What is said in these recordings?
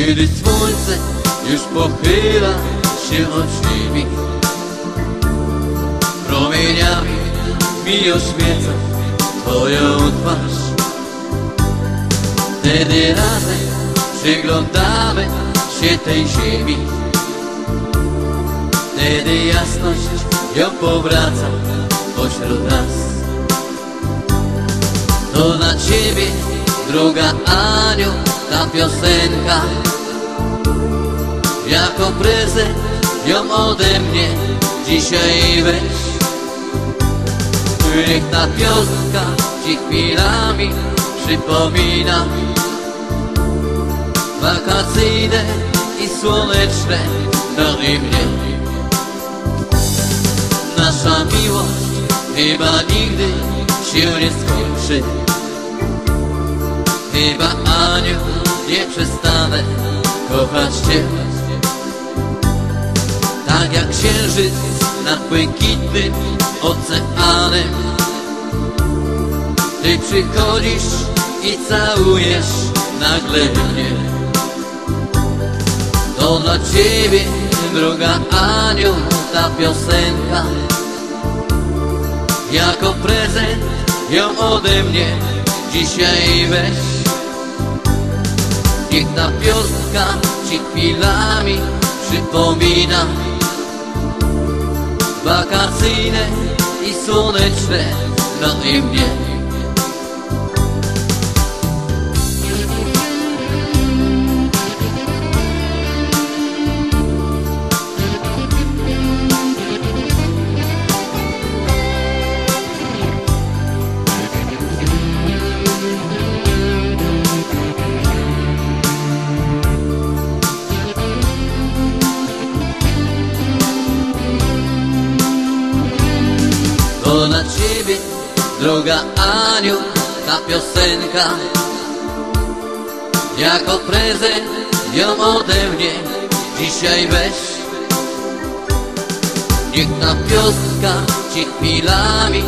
Kiedy słońce już pochyla się od ziemi, promieniami mi oświeca Twoją twarz. Wtedy razem przyglądamy się tej ziemi, wtedy jasność ją powraca pośród nas. To dla Ciebie, droga Aniu, ta piosenka, jako prezent ją ode mnie dzisiaj weź. Niech ta piosenka Ci chwilami przypomina wakacyjne i słoneczne dni mnie. Nasza miłość chyba nigdy się nie skończy. Chyba, Aniu, nie przestanę kochać Cię. Tak jak księżyc nad błękitnym oceanem, Ty przychodzisz i całujesz nagle mnie. To dla Ciebie, droga Aniu, ta piosenka, jako prezent ją ode mnie dzisiaj weź. Niech ta piosenka Ci chwilami przypomina wakacyjne i słoneczne dni mnie. To dla Ciebie, droga Aniu, ta piosenka, jako prezent ją ode mnie dzisiaj weź. Niech ta piosenka Ci chwilami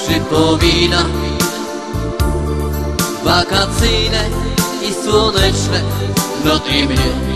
przypomina wakacyjne i słoneczne dni mnie.